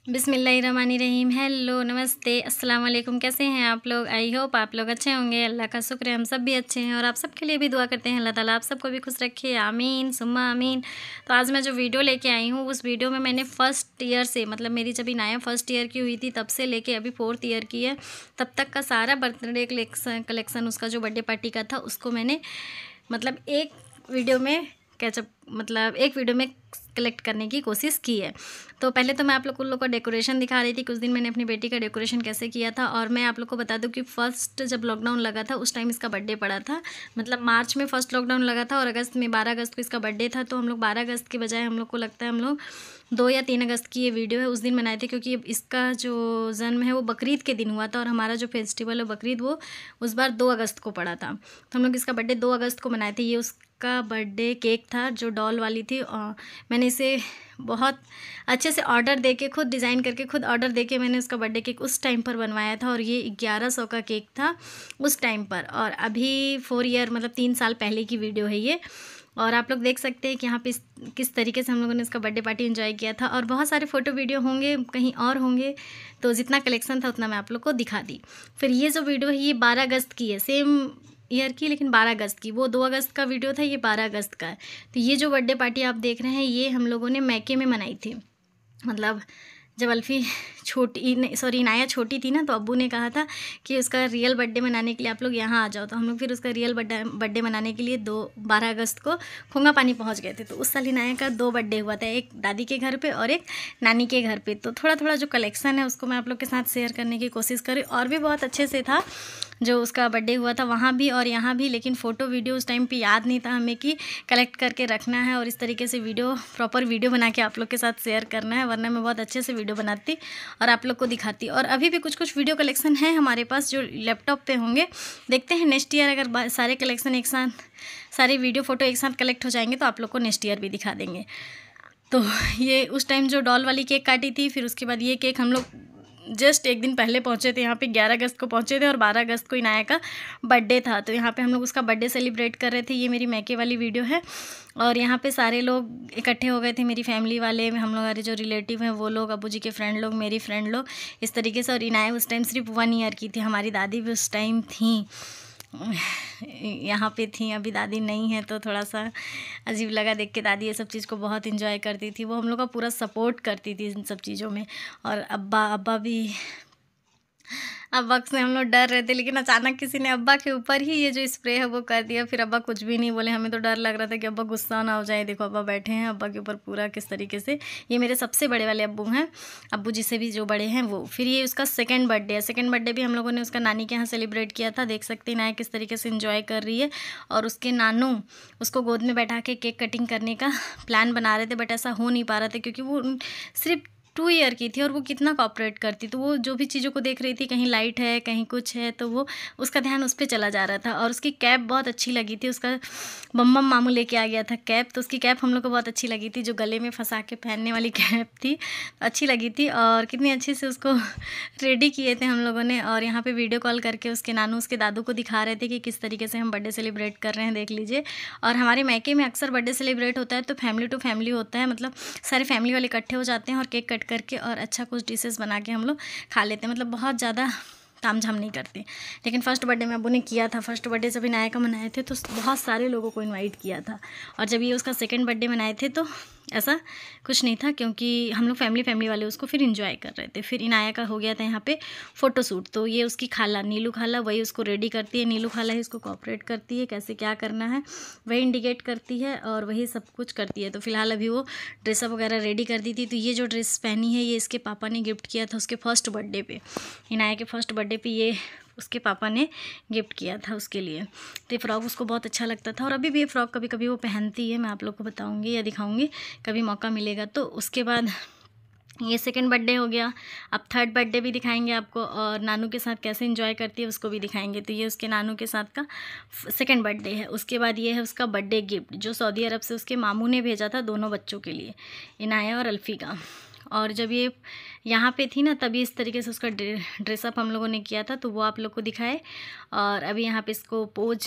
बिस्मिल्लाहिर्रहमानिर्रहीम। हेलो, नमस्ते, अस्सलाम वालेकुम। कैसे हैं आप लोग? आई होप आप लोग अच्छे होंगे। अल्लाह का शुक्र है हम सब भी अच्छे हैं और आप सबके लिए भी दुआ करते हैं अल्लाह ताला आप सबको भी खुश रखे, आमीन सुम्मा आमीन। तो आज मैं जो वीडियो लेके आई हूँ उस वीडियो में मैंने फ़र्स्ट ईयर से मतलब मेरी जब इनाया फ़र्स्ट ईयर की हुई थी तब से लेके अभी 4th ईयर की है तब तक का सारा बर्थडे कलेक्शन उसका जो बर्थडे पार्टी का था उसको मैंने मतलब एक वीडियो में कैचअप मतलब एक वीडियो में कलेक्ट करने की कोशिश की है। तो पहले तो मैं आप लोग को डेकोरेशन दिखा रही थी। कुछ दिन मैंने अपनी बेटी का डेकोरेशन कैसे किया था और मैं आप लोग को बता दूं कि फ़र्स्ट जब लॉकडाउन लगा था उस टाइम इसका बर्थडे पड़ा था। मतलब मार्च में फ़र्स्ट लॉकडाउन लगा था और अगस्त में 12 अगस्त को इसका बर्थडे था। तो हम लोग 12 अगस्त के बजाय हम लोग को लगता है हम लोग 2 या 3 अगस्त की ये वीडियो है उस दिन मनाए थे, क्योंकि इसका जो जन्म है वो बकरीद के दिन हुआ था और हमारा जो फेस्टिवल है बकरीद वो उस बार 2 अगस्त को पड़ा था। तो हम लोग इसका बर्थडे 2 अगस्त को मनाए थे। ये उसका बर्थडे केक था जो डॉल वाली थी और मैंने इसे बहुत अच्छे से ऑर्डर देके खुद डिज़ाइन करके खुद ऑर्डर देके मैंने उसका बर्थडे केक उस टाइम पर बनवाया था और ये 1100 का केक था उस टाइम पर। और अभी 4 ईयर मतलब 3 साल पहले की वीडियो है ये। और आप लोग देख सकते हैं कि यहाँ पे किस तरीके से हम लोगों ने इसका बर्थडे पार्टी एंजॉय किया था और बहुत सारे फ़ोटो वीडियो होंगे कहीं और होंगे, तो जितना कलेक्शन था उतना मैं आप लोग को दिखा दी। फिर ये जो वीडियो है ये 12 अगस्त की है, सेम ईयर की लेकिन 12 अगस्त की। वो 2 अगस्त का वीडियो था, ये 12 अगस्त का है। तो ये जो बर्थडे पार्टी आप देख रहे हैं ये हम लोगों ने मैके में मनाई थी। मतलब जब अल्फ़ी इनाया छोटी थी ना तो अब्बू ने कहा था कि उसका रियल बर्थडे मनाने के लिए आप लोग यहाँ आ जाओ। तो हम लोग फिर उसका रियल बर्थडे मनाने के लिए 12 अगस्त को खोंगा पानी पहुँच गए थे। तो उस साल इनाया का 2 बर्थडे हुआ था, एक दादी के घर पे और एक नानी के घर पे। तो थोड़ा थोड़ा जो कलेक्शन है उसको मैं आप लोग के साथ शेयर करने की कोशिश करी और भी बहुत अच्छे से था जो उसका बर्थडे हुआ था वहाँ भी और यहाँ भी। लेकिन फ़ोटो वीडियो उस टाइम पे याद नहीं था हमें कि कलेक्ट करके रखना है और इस तरीके से वीडियो प्रॉपर वीडियो बना के आप लोग के साथ शेयर करना है, वरना मैं बहुत अच्छे से वीडियो बनाती और आप लोग को दिखाती। और अभी भी कुछ कुछ वीडियो कलेक्शन है हमारे पास जो लैपटॉप पे होंगे। देखते हैं नेक्स्ट ईयर अगर सारे कलेक्शन एक साथ सारे वीडियो फ़ोटो एक साथ कलेक्ट हो जाएंगे तो आप लोग को नेक्स्ट ईयर भी दिखा देंगे। तो ये उस टाइम जो डॉल वाली केक काटी थी, फिर उसके बाद ये केक हम लोग जस्ट एक दिन पहले पहुंचे थे यहाँ पे, 11 अगस्त को पहुंचे थे और 12 अगस्त को इनाया का बर्थडे था। तो यहाँ पे हम लोग उसका बर्थडे सेलिब्रेट कर रहे थे। ये मेरी मैके वाली वीडियो है और यहाँ पे सारे लोग इकट्ठे हो गए थे, मेरी फैमिली वाले, हम लोग हमारे जो रिलेटिव हैं वो लोग, अब्बू जी के फ्रेंड लोग, मेरी फ्रेंड लोग, इस तरीके से। और इनाया उस टाइम सिर्फ 1 ईयर की थी, हमारी दादी भी उस टाइम थी यहाँ पे थी, अभी दादी नहीं है तो थोड़ा सा अजीब लगा देख के। दादी ये सब चीज़ को बहुत इंजॉय करती थी, वो हम लोग का पूरा सपोर्ट करती थी इन सब चीज़ों में। और अब्बा भी, अब्बा से हम लोग डर रहे थे लेकिन अचानक किसी ने अब्बा के ऊपर ही ये जो स्प्रे है वो कर दिया। फिर अब्बा कुछ भी नहीं बोले, हमें तो डर लग रहा था कि अब्बा गुस्सा ना हो जाए। देखो अब्बा बैठे हैं, अब्बा के ऊपर पूरा किस तरीके से, ये मेरे सबसे बड़े वाले अब्बू हैं, अब्बू जी से भी जो बड़े हैं वो। फिर ये उसका सेकेंड बर्थडे है, सेकेंड बर्थडे भी हम लोगों ने उसका नानी के यहाँ सेलिब्रेट किया था। देख सकते हैं नाया किस तरीके से इंजॉय कर रही है और उसके नानू उसको गोद में बैठा के केक कटिंग करने का प्लान बना रहे थे, बट ऐसा हो नहीं पा रहा था क्योंकि वो सिर्फ 2 ईयर की थी और वो कितना कॉपरेट करती। तो वो जो भी चीज़ों को देख रही थी, कहीं लाइट है कहीं कुछ है, तो वो उसका ध्यान उस पर चला जा रहा था। और उसकी कैप बहुत अच्छी लगी थी, उसका बम मामू लेके आ गया था कैप, तो उसकी कैप हम लोग को बहुत अच्छी लगी थी, जो गले में फंसा के पहनने वाली कैप थी, अच्छी लगी थी। और कितनी अच्छे से उसको रेडी किए थे हम लोगों ने। और यहाँ पर वीडियो कॉल करके उसके नानू उसके दादू को दिखा रहे थे कि किस तरीके से हम बर्थडे सेलिब्रेट कर रहे हैं, देख लीजिए। और हमारे मैके में अक्सर बर्थडे सेलिब्रेट होता है तो फैमिली टू फैमिली होता है, मतलब सारे फैमिली वाले इकट्ठे हो जाते हैं और केक कट करके और अच्छा कुछ डिशेस बना के हम लोग खा लेते हैं। मतलब बहुत ज़्यादा तामझाम नहीं करते। लेकिन फ़र्स्ट बर्थडे में अब्बू ने किया था, फर्स्ट बर्थडे जब इनाया का मनाए थे तो बहुत सारे लोगों को इनवाइट किया था। और जब ये उसका सेकंड बर्थडे मनाए थे तो ऐसा कुछ नहीं था, क्योंकि हम लोग फैमिली वाले उसको फिर इंजॉय कर रहे थे। फिर इनाया का हो गया था यहाँ पे फ़ोटो शूट। तो ये उसकी खाला नीलू खाला वही उसको रेडी करती है, नीलू खाला ही उसको कोऑपरेट करती है, कैसे क्या करना है वही इंडिकेट करती है और वही सब कुछ करती है। तो फिलहाल अभी वो ड्रेसअप वगैरह रेडी कर दी थी। तो ये जो ड्रेस पहनी है ये इसके पापा ने गिफ्ट किया था उसके फर्स्ट बर्थडे पे, इनाया के फर्स्ट बर्थडे पे ये उसके पापा ने गिफ्ट किया था उसके लिए। तो ये फ़्रॉक उसको बहुत अच्छा लगता था और अभी भी ये फ़्रॉक कभी कभी वो पहनती है, मैं आप लोग को बताऊंगी या दिखाऊंगी कभी मौका मिलेगा तो। उसके बाद ये सेकंड बर्थडे हो गया, अब थर्ड बर्थडे भी दिखाएंगे आपको और नानू के साथ कैसे एंजॉय करती है उसको भी दिखाएंगे। तो ये उसके नानू के साथ का सेकंड बर्थडे है। उसके बाद ये है उसका बर्थडे गिफ्ट जो सऊदी अरब से उसके मामू ने भेजा था दोनों बच्चों के लिए, इनाया और अल्फ़ी का। और जब ये यहाँ पे थी ना तभी इस तरीके से उसका ड्रेसअप हम लोगों ने किया था, तो वो आप लोग को दिखाए। और अभी यहाँ पे इसको पोज,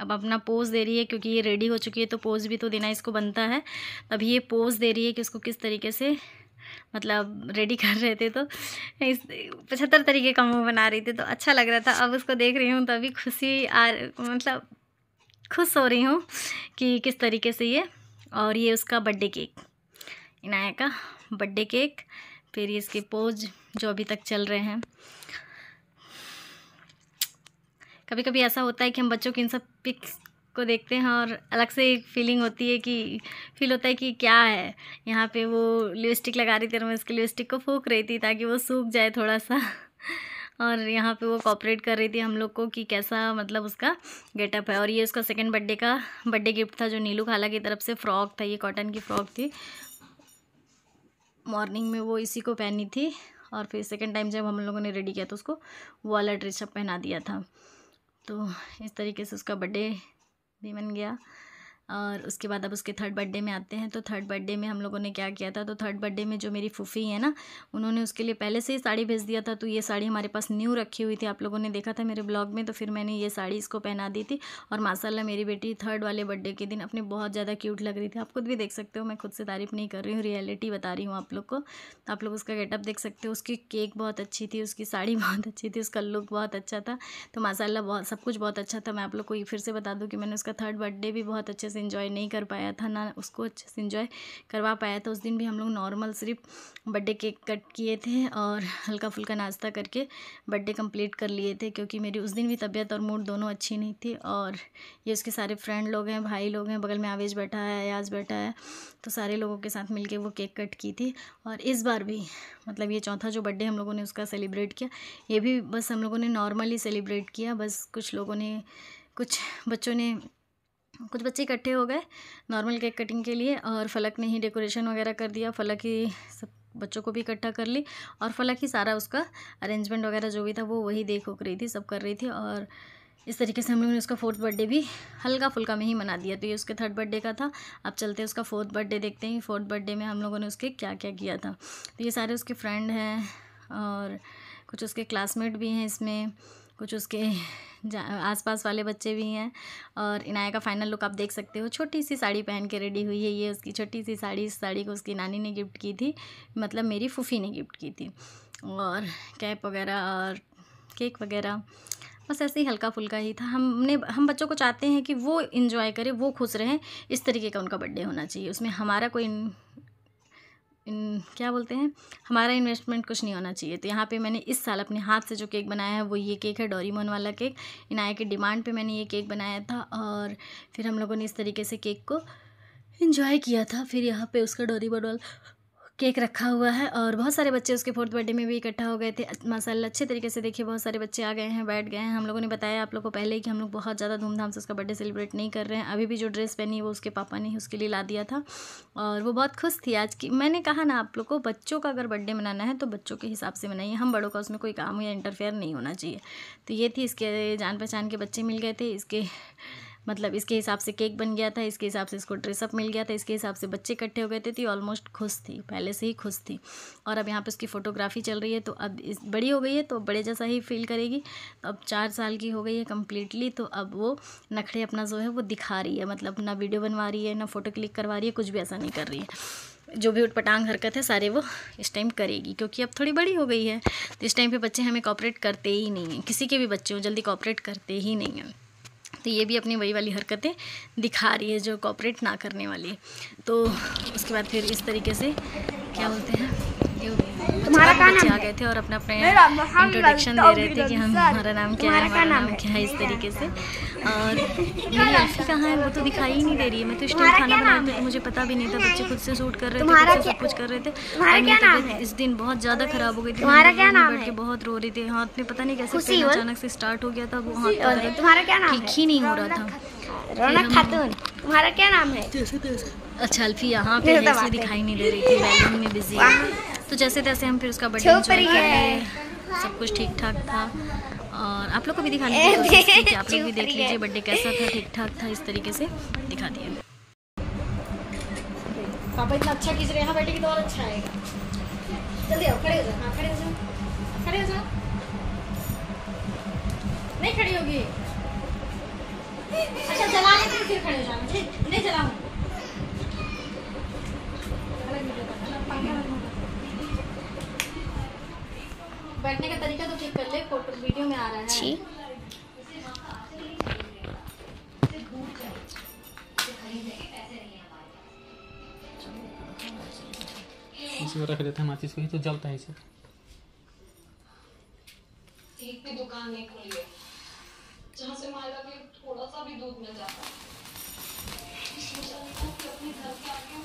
अब अपना पोज़ दे रही है क्योंकि ये रेडी हो चुकी है तो पोज़ भी तो देना इसको बनता है। अभी ये पोज़ दे रही है कि उसको किस तरीके से मतलब रेडी कर रहे थे, तो इस 75 तरीके का मुँह बना रही थी, तो अच्छा लग रहा था। अब उसको देख रही हूँ तो अभी मतलब खुश हो रही हूँ कि किस तरीके से ये। और ये उसका बर्थडे केक, इनाया का बर्थडे केक। फिर ये इसके पोज जो अभी तक चल रहे हैं। कभी कभी ऐसा होता है कि हम बच्चों की इन सब पिक्स को देखते हैं और अलग से एक फीलिंग होती है कि फील होता है कि क्या है। यहाँ पे वो लिपस्टिक लगा रही थी और मैं उसकी लिपस्टिक को फूंक रही थी ताकि वो सूख जाए थोड़ा सा। और यहाँ पे वो कोऑपरेट कर रही थी हम लोग को कि कैसा मतलब उसका गेटअप है। और ये उसका सेकंड बर्थडे गिफ्ट था जो नीलू खाला की तरफ से फ्रॉक था। ये कॉटन की फ्रॉक थी, मॉर्निंग में वो इसी को पहनी थी। और फिर सेकंड टाइम जब हम लोगों ने रेडी किया तो उसको वो वाला ड्रेस अप पहना दिया था। तो इस तरीके से उसका बर्थडे भी बन गया। और उसके बाद अब उसके थर्ड बर्थडे में आते हैं। तो थर्ड बर्थडे में हम लोगों ने क्या किया था, तो थर्ड बर्थडे में जो मेरी फूफी है ना, उन्होंने उसके लिए पहले से ही साड़ी भेज दिया था। तो ये साड़ी हमारे पास न्यू रखी हुई थी, आप लोगों ने देखा था मेरे ब्लॉग में। तो फिर मैंने ये साड़ी इसको पहना दी थी। और माशाल्लाह मेरी बेटी थर्ड वाले बर्थडे के दिन अपने बहुत ज़्यादा क्यूट लग रही थी। आप खुद भी देख सकते हो, मैं खुद से तारीफ़ नहीं कर रही हूँ, रियलिटी बता रही हूँ आप लोग को। तो आप लोग उसका गेटअप देख सकते हो। उसकी केक बहुत अच्छी थी, उसकी साड़ी बहुत अच्छी थी, उसका लुक बहुत अच्छा था। तो माशाल्लाह बहुत सब कुछ बहुत अच्छा था। मैं आप लोग को फिर से बता दूँ कि मैंने उसका थर्ड बर्थडे भी बहुत अच्छे से इंजॉय नहीं कर पाया था, ना उसको अच्छे से इंजॉय करवा पाया था। उस दिन भी हम लोग नॉर्मल सिर्फ बर्थडे केक कट किए थे और हल्का फुल्का नाश्ता करके बर्थडे कंप्लीट कर लिए थे, क्योंकि मेरी उस दिन भी तबीयत और मूड दोनों अच्छी नहीं थी। और ये उसके सारे फ्रेंड लोग हैं, भाई लोग हैं, बगल में आवेश बैठा है, अयाज बैठा है, तो सारे लोगों के साथ मिलके वो केक कट की थी। और इस बार भी मतलब ये चौथा जो बर्थडे हम लोगों ने उसका सेलिब्रेट किया, ये भी बस हम लोगों ने नॉर्मली सेलिब्रेट किया। बस कुछ बच्चे इकट्ठे हो गए नॉर्मल केक कटिंग के लिए, और फलक ने ही डेकोरेशन वगैरह कर दिया। फलक ही सब बच्चों को भी इकट्ठा कर ली, और फलक ही सारा उसका अरेंजमेंट वगैरह जो भी था वो वही देख रही थी, सब कर रही थी। और इस तरीके से हम लोगों ने उसका फोर्थ बर्थडे भी हल्का फुल्का में ही मना दिया। तो ये उसके थर्ड बर्थडे का था। अब चलते हैं उसका फोर्थ बर्थडे देखते हैं। फोर्थ बर्थडे में हम लोगों ने उसके क्या क्या किया था। तो ये सारे उसके फ्रेंड हैं और कुछ उसके क्लासमेट भी हैं इसमें, कुछ उसके आसपास वाले बच्चे भी हैं। और इनाया का फाइनल लुक आप देख सकते हो। छोटी सी साड़ी पहन के रेडी हुई है। ये उसकी छोटी सी साड़ी, इस साड़ी को उसकी नानी ने गिफ्ट की थी, मतलब मेरी फूफी ने गिफ्ट की थी। और कैप वगैरह और केक वगैरह बस ऐसे ही हल्का फुल्का ही था। हम बच्चों को चाहते हैं कि वो इन्जॉय करें, वो खुश रहें, इस तरीके का उनका बर्थडे होना चाहिए। उसमें हमारा कोई क्या बोलते हैं, हमारा इन्वेस्टमेंट कुछ नहीं होना चाहिए। तो यहाँ पे मैंने इस साल अपने हाथ से जो केक बनाया है वो ये केक है, डोरेमोन वाला केक। इनाया की डिमांड पे मैंने ये केक बनाया था। और फिर हम लोगों ने इस तरीके से केक को एंजॉय किया था। फिर यहाँ पे उसका डोरेमोन वाला केक रखा हुआ है। और बहुत सारे बच्चे उसके फोर्थ बर्थडे में भी इकट्ठा हो गए थे। माशाल्लाह अच्छे तरीके से देखिए, बहुत सारे बच्चे आ गए हैं, बैठ गए हैं। हम लोगों ने बताया आप लोग को पहले ही कि हम लोग बहुत ज़्यादा धूमधाम से उसका बर्थडे सेलिब्रेट नहीं कर रहे हैं। अभी भी जो ड्रेस पहनी है वो उसके पापा ने उसके लिए ला दिया था, और वो बहुत खुश थी आज की। मैंने कहा ना आप लोग को, बच्चों का अगर बर्थडे मनाना है तो बच्चों के हिसाब से मनाइए, हम बड़ों का उसमें कोई काम या इंटरफेयर नहीं होना चाहिए। तो ये थी, इसके जान पहचान के बच्चे मिल गए थे, इसके मतलब इसके हिसाब से केक बन गया था, इसके हिसाब से इसको ड्रेसअप मिल गया था, इसके हिसाब से बच्चे इकट्ठे हो गए थे। तो ऑलमोस्ट खुश थी, पहले से ही खुश थी। और अब यहाँ पे उसकी फ़ोटोग्राफी चल रही है। तो अब बड़ी हो गई है तो बड़े जैसा ही फील करेगी। तो अब 4 साल की हो गई है कम्प्लीटली। तो अब वो नखरे अपना जो है वो दिखा रही है, मतलब ना वीडियो बनवा रही है, ना फ़ोटो क्लिक करवा रही है, कुछ भी ऐसा नहीं कर रही है। जो भी उटपटांग हरकत है सारे वो इस टाइम करेगी, क्योंकि अब थोड़ी बड़ी हो गई है। तो इस टाइम पे बच्चे हमें कोऑपरेट करते ही नहीं हैं, किसी के भी बच्चे हो जल्दी कोऑपरेट करते ही नहीं हैं। तो ये भी अपनी वही वाली हरकतें दिखा रही है जो कोऑपरेट ना करने वाली। तो उसके बाद फिर इस तरीके से क्या बोलते हैं, बच्चे आ गए थे और अपना इंट्रोडक्शन दे रहे थे कि हमारा नाम क्या है, हमारा नाम क्या है, इस तरीके से। और मेरी अल्फी कहाँ है, वो तो दिखाई ही नहीं दे रही है। मैं तो इस टाइम खाना बना रही थी तो मुझे पता भी नहीं था, बच्चे खुद से शूट कर रहे थे, खुद से सब कुछ कर रहे थे। और इस दिन बहुत ज़्यादा ख़राब हो गई थी, बैठ के बहुत रो रही थी। हाथ में पता नहीं कैसे अचानक से स्टार्ट हो गया था, वो हाथ ठीक ही नहीं हो रहा था। रौनक खातून, तुम्हारा क्या नाम है? अच्छा अल्फी यहाँ पे इसलिए दिखाई नहीं दे रही थी, बैलून में बिजी है। तो जैसे तैसे हम फिर उसका बर्थडे एंजॉय कर लिए, सब कुछ ठीक ठाक था। और आप लोग को भी दिखाने की कोशिश की कि आप लोग भी देख लीजिए बर्थडे कैसा था, ठीक ठाक था, इस तरीके से दिखा दिया। पापा इतना अच्छा खींच रहे हैं, यहाँ बैठे तो और अच्छा आएगा। जल्दी आओ, खड़े हो जाओ। हाँ, खड़े हो जाओ, खड़े हो जाओ। नहीं खड़ी होगी, अच्छा चला लेते फिर खड़े हो जाना, नहीं चलाऊँ। बैठने का तरीका तो ठीक कर ले, फोटो वीडियो में आ रहा है। इसमें रख देते हैं माचिस को ही, तो जलता है इसे। एक भी दुकान नहीं खुली है जहाँ से मायरा के थोड़ा सा भी दूध मिल जाता है। अपने घर के आगे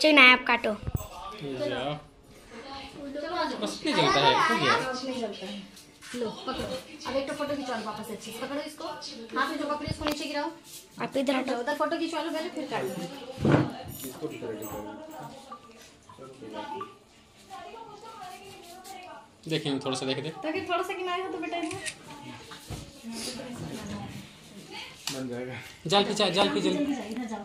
चलिए आप काटो। बस नहीं जलता है, हो गया। नहीं जलता है। लो पकड़ो, अब एक तो फोटो खिंचवा लो पापा से अच्छे से। पकड़ो इसको, हाथ में जो पकड़ो इसको नीचे गिराओ। आप इधर हटो। उधर फोटो खिंचवा लो पहले, फिर काट लो। देखिए थोड़ा सा देख दे, ताकि थोड़ा सा किनारे हो तो बेटा इधर बन जाएगा। जाल खींचा, जाल खींच। जल्दी जाओ, इधर जाओ।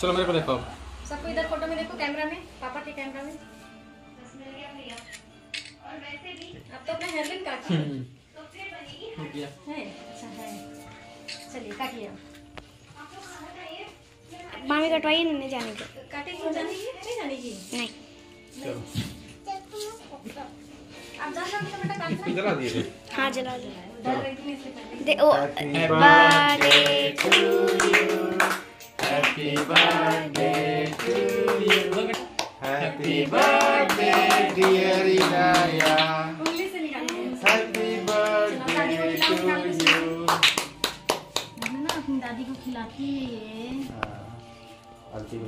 चलो मेरे को देखो अब। सबको इधर फोटो में देखो, कैमरा में, पापा के कैमरा में। अब तो अपना हेयर बैंड काट हो गया। है। अच्छा है, चलिए काटिए। मामी कटवाइए, नहीं जाने दो। काटेगी जानेगी नहीं जानेगी? नहीं चलो आप जान रहे हो बेटा काटना? जला दिए थे। हाँ जला दो। डर रही थी मैं इसलिए काट दे ओ birthday to happy birthday to you. Happy birthday, dear Inaya. उंगली से निकालिए। Happy birthday to you. ना अपनी दादी को खिलाती है ये। अलती को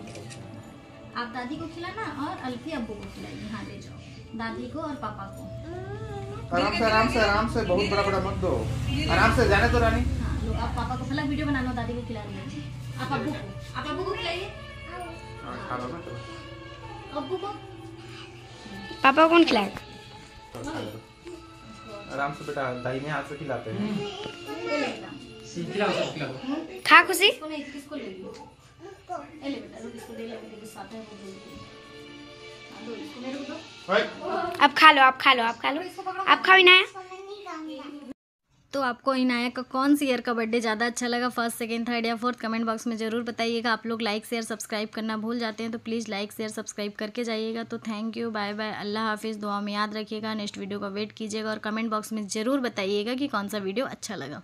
आप दादी को खिलाना और अल्फी अब्बू को खिलाइए। हाँ ले जाओ, दादी को और पापा को। आराम से आराम से आराम से, बहुत बड़ा बड़ा मत दो, आराम से जाने दो रानी। हाँ लो, आप पापा को पहले वीडियो बना लो, दादी को खिला रही है। आप अब्बू को खिलाइए। खा लो ना, चलो अब्बू को पापा कौन खिलाएगा? खा लो। आराम से बेटा, दाहिने हाथ से खिलाते हैं। ये ले बेटा। खिलाओ सब खिलाओ। खा खुशी। इसको नहीं, किसको ले लो? ये ले बेटा, रुक इसको दे ले, मेरे साथ है वो दे दो। हाँ, दो इसको ले, रुक दो। ओए, आप खा लो, आप खा लो, आप खा लो। आप खाओ इनाया। तो आपको इनाया का कौन सी ईयर का बर्थडे ज़्यादा अच्छा लगा, फर्स्ट, सेकंड, थर्ड या फोर्थ, कमेंट बॉक्स में ज़रूर बताइएगा। आप लोग लाइक शेयर सब्सक्राइब करना भूल जाते हैं तो प्लीज़ लाइक शेयर सब्सक्राइब करके जाइएगा। तो थैंक यू, बाय बाय, अल्लाह हाफिज़। दुआ में याद रखिएगा, नेक्स्ट वीडियो का वेट कीजिएगा और कमेंट बॉक्स में ज़रूर बताइएगा कि कौन सा वीडियो अच्छा लगा।